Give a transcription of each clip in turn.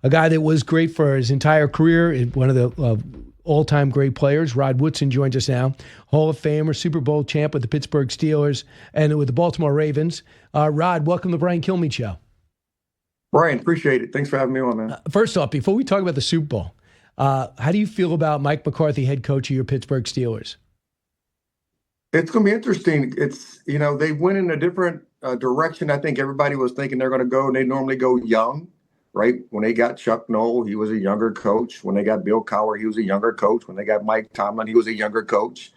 a guy that was great for his entire career, one of the all-time great players. Rod Woodson joins us now, Hall of Famer, Super Bowl champ with the Pittsburgh Steelers and with the Baltimore Ravens. Rod, welcome to the Brian Kilmeade Show. Brian, appreciate it. Thanks for having me on, man. First off, before we talk about the Super Bowl, how do you feel about Mike McCarthy, head coach of your Pittsburgh Steelers? It's going to be interesting. They went in a different direction. I think everybody was thinking they're going to go, and they normally go young, right? When they got Chuck Noll, he was a younger coach. When they got Bill Cowher, he was a younger coach. When they got Mike Tomlin, he was a younger coach.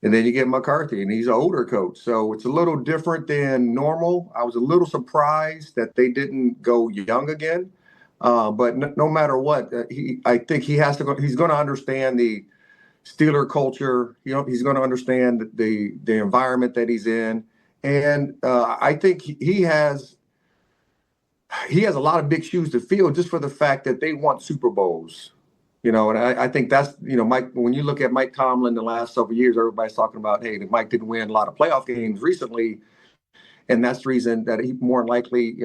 And then you get McCarthy, and he's an older coach. So it's a little different than normal. I was a little surprised that they didn't go young again. But no matter what, I think he has to go. He's going to understand the Steeler culture. He's going to understand the environment that he's in. And I think he has a lot of big shoes to fill just for the fact that they want Super Bowls. And I think that's, Mike, when you look at Mike Tomlin the last several years, everybody's talking about, hey, Mike didn't win a lot of playoff games recently. And that's the reason that he more likely,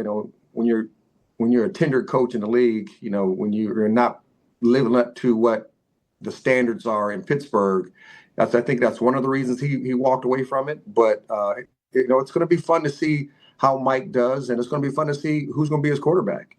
when you're a tenured coach in the league, when you're not living up to what the standards are in Pittsburgh, I think that's one of the reasons he walked away from it. But, it's going to be fun to see how Mike does, and it's going to be fun to see who's going to be his quarterback.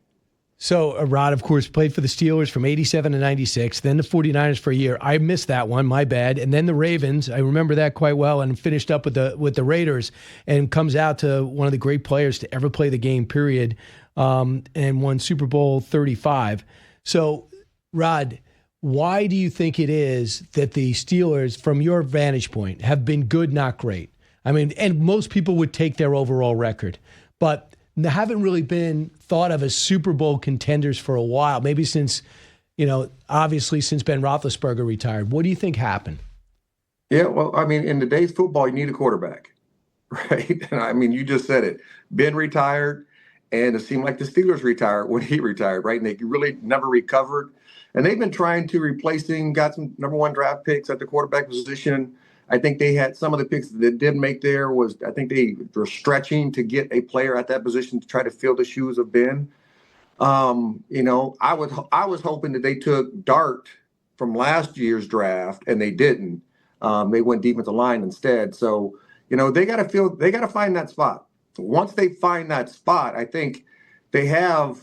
So Rod, of course, played for the Steelers from 87 to 96, then the 49ers for a year. I missed that one, my bad. And then the Ravens, I remember that quite well, and finished up with the Raiders, and comes out to one of the great players to ever play the game, period, and won Super Bowl 35. So, Rod, why do you think it is that the Steelers, from your vantage point, have been good, not great? I mean, and most people would take their overall record, but they haven't really been thought of as Super Bowl contenders for a while, maybe since, obviously since Ben Roethlisberger retired. What do you think happened? Yeah, well, I mean, in today's football, you need a quarterback, right? And I mean, you just said it. Ben retired, and it seemed like the Steelers retired when he retired, right? And they really never recovered. And they've been trying to replace him, got some number one draft picks at the quarterback position. I think they had some of the picks that didn't make there was, I think they were stretching to get a player at that position to try to fill the shoes of Ben. I was hoping that they took Dart from last year's draft, and they didn't. They went defensive line instead. So, they got to find that spot. Once they find that spot, I think they have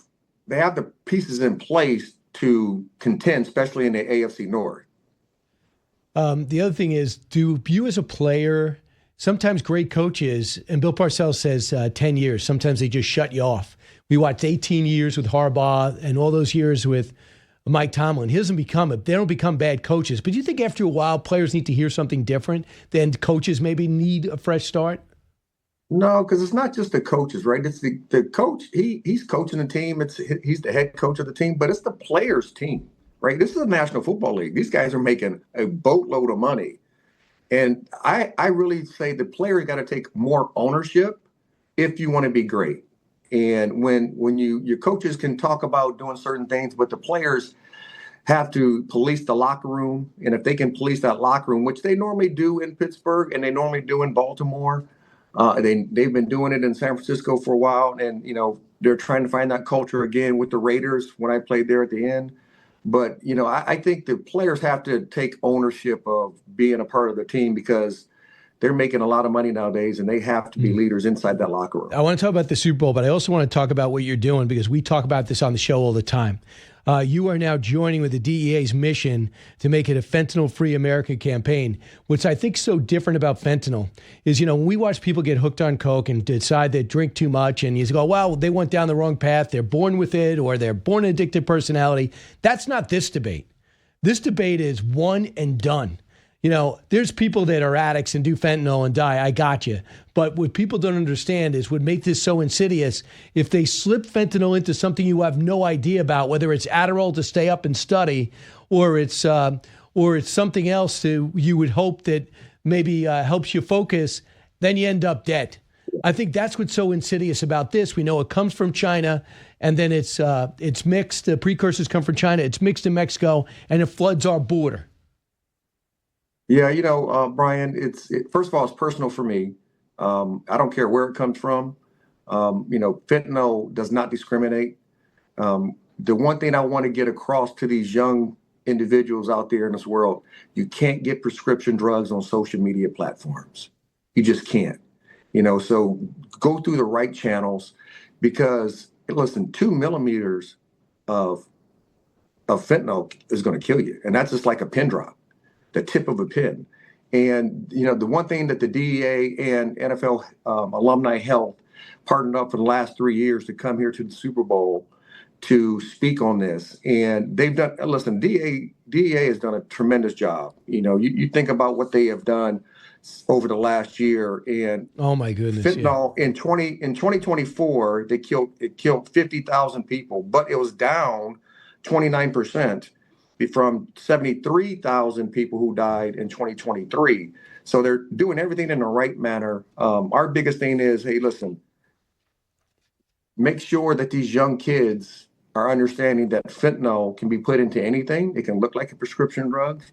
the pieces in place to contend, especially in the AFC North. The other thing is, do you as a player, sometimes great coaches, and Bill Parcells says 10 years, sometimes they just shut you off. We watched 18 years with Harbaugh and all those years with Mike Tomlin. They don't become bad coaches. But do you think after a while players need to hear something different, then coaches maybe need a fresh start? No, because it's not just the coaches, right? It's the coach. He's coaching the team. He's the head coach of the team, but it's the players' team. Right? This is the National Football League. These guys are making a boatload of money. And I really say the players got to take more ownership if you want to be great. And when your coaches can talk about doing certain things, but the players have to police the locker room. And if they can police that locker room, which they normally do in Pittsburgh and they normally do in Baltimore, they've been doing it in San Francisco for a while. And, they're trying to find that culture again with the Raiders when I played there at the end. But, I think the players have to take ownership of being a part of the team because they're making a lot of money nowadays and they have to be leaders inside that locker room. I want to talk about the Super Bowl, but I also want to talk about what you're doing because we talk about this on the show all the time. You are now joining with the DEA's mission to make it a fentanyl-free America campaign. What's I think so different about fentanyl is, when we watch people get hooked on coke and decide they drink too much and you go, well, they went down the wrong path, they're born with it, or they're born an addictive personality. That's not this debate. This debate is one and done. There's people that are addicts and do fentanyl and die. I got you. But what people don't understand is what makes this so insidious. If they slip fentanyl into something you have no idea about, whether it's Adderall to stay up and study, or it's something else you would hope that maybe helps you focus, then you end up dead. I think that's what's so insidious about this. We know it comes from China, and then it's mixed. The precursors come from China. It's mixed in Mexico, and it floods our border. Yeah, Brian, first of all, it's personal for me. I don't care where it comes from. Fentanyl does not discriminate. the one thing I want to get across to these young individuals out there in this world, you can't get prescription drugs on social media platforms. You just can't. So go through the right channels, because listen, 2 millimeters of fentanyl is going to kill you. And that's just like a pin drop, the tip of a pin. And, the one thing that the DEA and NFL Alumni Health partnered up for the last 3 years to come here to the Super Bowl to speak on this. And they've done, listen, DEA has done a tremendous job. You think about what they have done over the last year, and oh my goodness, fentanyl in 2024, it killed 50,000 people, but it was down 29% from 73,000 people who died in 2023. So they're doing everything in the right manner. Our biggest thing is, hey, listen, make sure that these young kids are understanding that fentanyl can be put into anything. It can look like a prescription drug.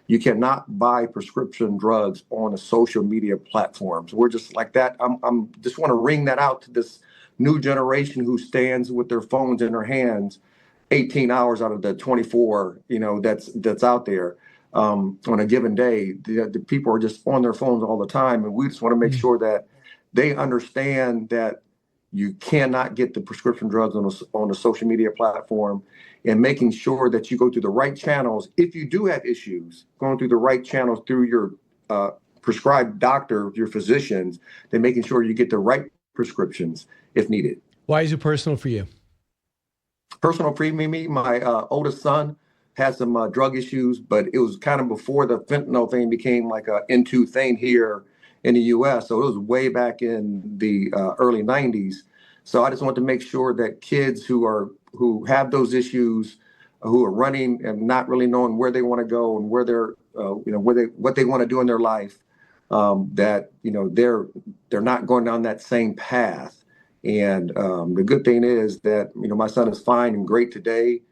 You cannot buy prescription drugs on the social media platforms. We're just like that. I'm just want to ring that out to this new generation who stands with their phones in their hands 18 hours out of the 24, that's out there on a given day. The people are just on their phones all the time. And we just want to make sure that they understand that you cannot get the prescription drugs on the social media platform, and making sure that you go through the right channels. If you do have issues, going through the right channels through your prescribed doctor, your physicians, then making sure you get the right prescriptions if needed. Why is it personal for you? Personal for me, my oldest son had some drug issues, but it was kind of before the fentanyl thing became like a into thing here in the U.S. So it was way back in the early 90s. So I just want to make sure that kids who have those issues, who are running and not really knowing where they want to go and where they're, what they want to do in their life, that they're not going down that same path. And the good thing is that my son is fine and great today,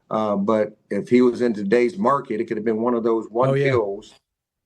but if he was in today's market, it could have been one of those pills,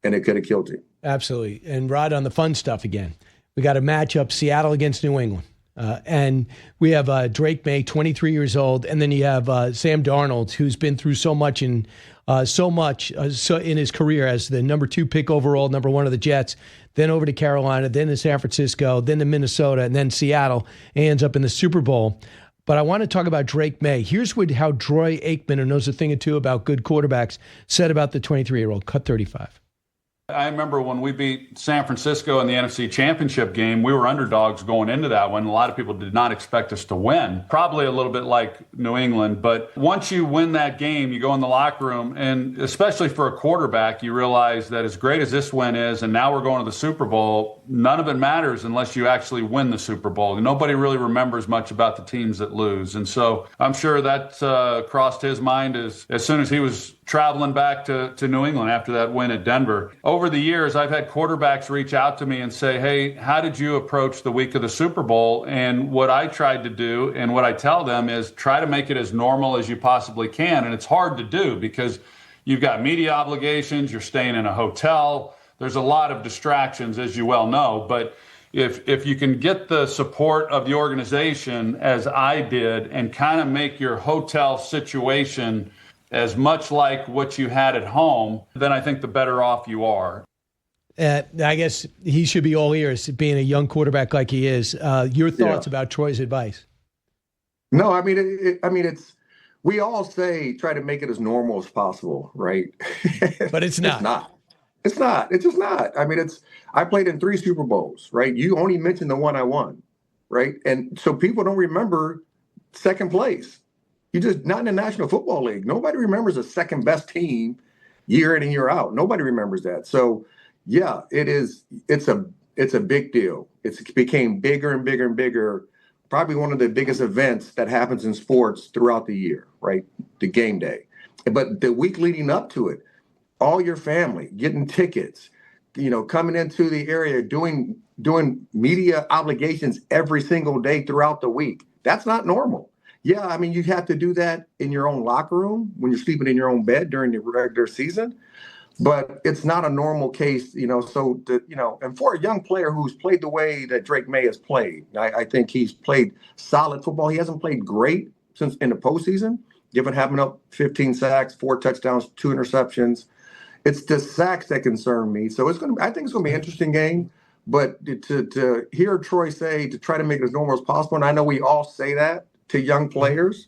and it could have killed him. Absolutely. And Rod, on the fun stuff again, we got a matchup: Seattle against New England. And we have Drake Maye, 23 years old, and then you have Sam Darnold, who's been through so much in his career as the number 2 pick overall, number 1 of the Jets, then over to Carolina, then to San Francisco, then to Minnesota, and then Seattle, and ends up in the Super Bowl. But I want to talk about Drake Maye. Here's how Troy Aikman, who knows a thing or two about good quarterbacks, said about the 23-year-old. Cut 35. I remember when we beat San Francisco in the NFC Championship game, we were underdogs going into that one. A lot of people did not expect us to win, probably a little bit like New England. But once you win that game, you go in the locker room, and especially for a quarterback, you realize that as great as this win is, and now we're going to the Super Bowl, none of it matters unless you actually win the Super Bowl. Nobody really remembers much about the teams that lose. And so I'm sure that crossed his mind as soon as he was traveling back to New England after that win at Denver. Over the years, I've had quarterbacks reach out to me and say, hey, how did you approach the week of the Super Bowl? And what I tried to do, and what I tell them, is try to make it as normal as you possibly can. And it's hard to do because you've got media obligations, you're staying in a hotel, there's a lot of distractions, as you well know. But if you can get the support of the organization, as I did, and kind of make your hotel situation as much like what you had at home, then I think the better off you are. I guess he should be all ears, being a young quarterback like he is. Your thoughts about Troy's advice? No, I mean, it's, we all say try to make it as normal as possible, right? But it's not. It's not. It's just not. I mean, I played in 3 Super Bowls, right? You only mentioned the one I won, right? And so people don't remember second place. You just, not in the National Football League. Nobody remembers a second best team year in and year out. Nobody remembers that. So yeah, it's a big deal. It became bigger and bigger and bigger. Probably one of the biggest events that happens in sports throughout the year, right? The game day. But the week leading up to it, all your family getting tickets, coming into the area, doing media obligations every single day throughout the week. That's not normal. Yeah, I mean, you have to do that in your own locker room when you're sleeping in your own bed during the regular season, but it's not a normal case, so, and for a young player who's played the way that Drake Maye has played, I think he's played solid football. He hasn't played great since in the postseason, having up 15 sacks, 4 touchdowns, 2 interceptions. It's the sacks that concern me. So I think it's gonna be an interesting game. But to hear Troy say to try to make it as normal as possible, and I know we all say that to young players,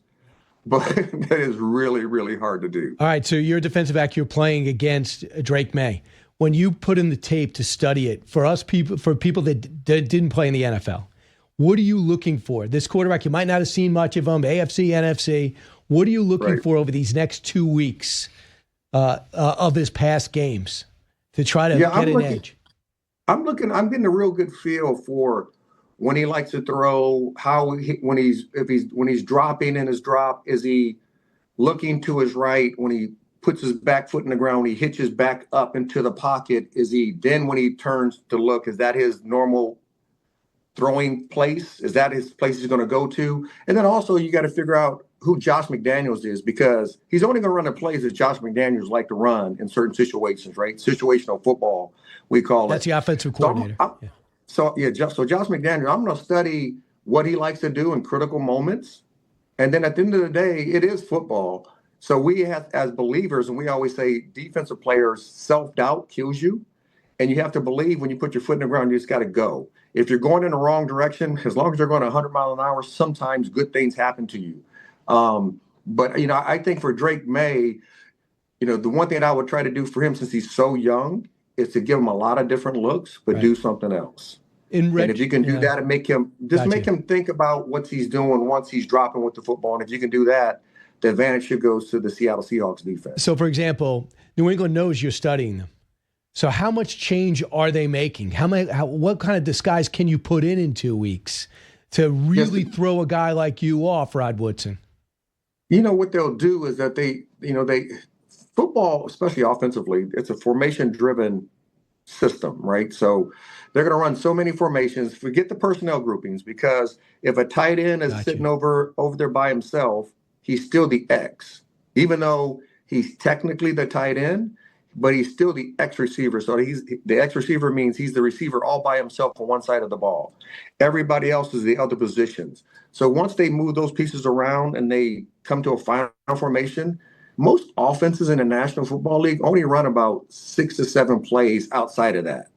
but that is really, really hard to do. All right, so you're a defensive back. You're playing against Drake Maye. When you put in the tape to study it, for people that didn't play in the NFL, what are you looking for? This quarterback, you might not have seen much of him, AFC, NFC. What are you looking for over these next 2 weeks of his past games to try to get an edge? I'm getting a real good feel for when he likes to throw, when he's dropping in his drop, is he looking to his right? When he puts his back foot in the ground, he hitches back up into the pocket. Then when he turns to look, is that his normal throwing place? Is that his place he's going to go to? And then also you got to figure out who Josh McDaniels is, because he's only going to run the plays that Josh McDaniels like to run in certain situations, right? Situational football, we call it. That's the offensive coordinator. So Josh McDaniels, I'm going to study what he likes to do in critical moments. And then at the end of the day, it is football. So we have, as believers, and we always say defensive players, self-doubt kills you. And you have to believe when you put your foot in the ground, you just got to go. If you're going in the wrong direction, as long as you're going 100 miles an hour, sometimes good things happen to you. But, I think for Drake Maye, the one thing that I would try to do for him, since he's so young, is to give him a lot of different looks, but do something else. And if you can do that and make him think about what he's doing once he's dropping with the football. And if you can do that, the advantage should go to the Seattle Seahawks defense. So, for example, New England knows you're studying them. So how much change are they making? What kind of disguise can you put in 2 weeks to really throw a guy like you off, Rod Woodson? What they'll do is that football, especially offensively, it's a formation-driven system, right? So they're going to run so many formations. Forget the personnel groupings, because if a tight end is sitting over there by himself, he's still the X, even though he's technically the tight end, but he's still the X receiver. So the X receiver means he's the receiver all by himself on one side of the ball. Everybody else is the other positions. So once they move those pieces around and they come to a final formation, most offenses in the National Football League only run about 6 to 7 plays outside of that.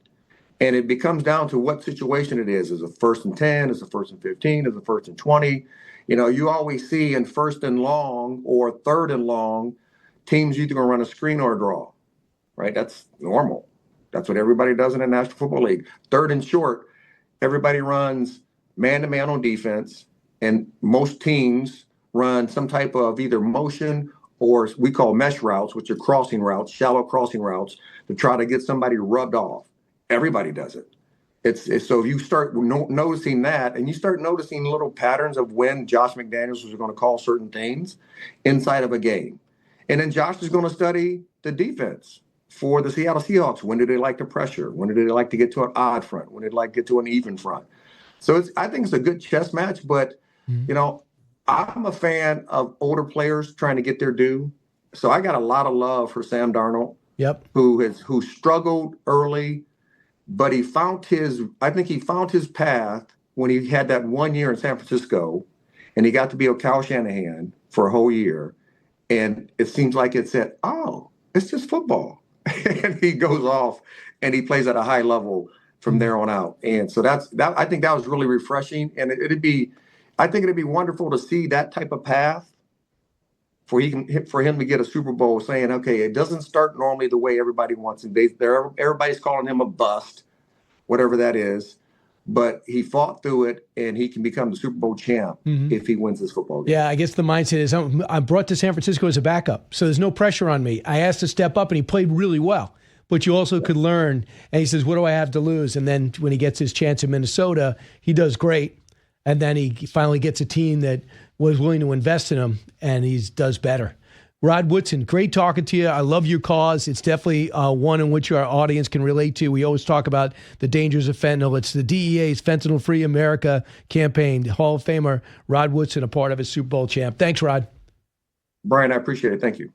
And it becomes down to what situation it is. Is it 1st and 10? Is it 1st and 15? Is it 1st and 20? You always see in 1st and long or 3rd and long, teams either going to run a screen or a draw, right? That's normal. That's what everybody does in the National Football League. 3rd and short, everybody runs man-to-man on defense, and most teams run some type of either motion or we call mesh routes, which are crossing routes, shallow crossing routes, to try to get somebody rubbed off. Everybody does it. It's so if you start noticing that, and you start noticing little patterns of when Josh McDaniels is going to call certain things inside of a game. And then Josh is going to study the defense for the Seattle Seahawks. When do they like to pressure? When do they like to get to an odd front? When do they like to get to an even front? So I think it's a good chess match, but, I'm a fan of older players trying to get their due. So I got a lot of love for Sam Darnold, who struggled early, but he found his path when he had that 1 year in San Francisco, and he got to be with Kyle Shanahan for a whole year. And it seems like it said, oh, it's just football. And he goes off and he plays at a high level from there on out. And so I think that was really refreshing. And I think it'd be wonderful to see that type of path for him to get a Super Bowl, saying, okay, it doesn't start normally the way everybody wants it. Everybody's calling him a bust, whatever that is. But he fought through it, and he can become the Super Bowl champ if he wins this football game. Yeah, I guess the mindset is I'm brought to San Francisco as a backup, so there's no pressure on me. I asked to step up, and he played really well. But you also could learn, and he says, what do I have to lose? And then when he gets his chance in Minnesota, he does great. And then he finally gets a team that was willing to invest in him, and he does better. Rod Woodson, great talking to you. I love your cause. It's definitely one in which our audience can relate to. We always talk about the dangers of fentanyl. It's the DEA's Fentanyl Free America campaign. Hall of Famer Rod Woodson, a part of his Super Bowl champ. Thanks, Rod. Brian, I appreciate it. Thank you.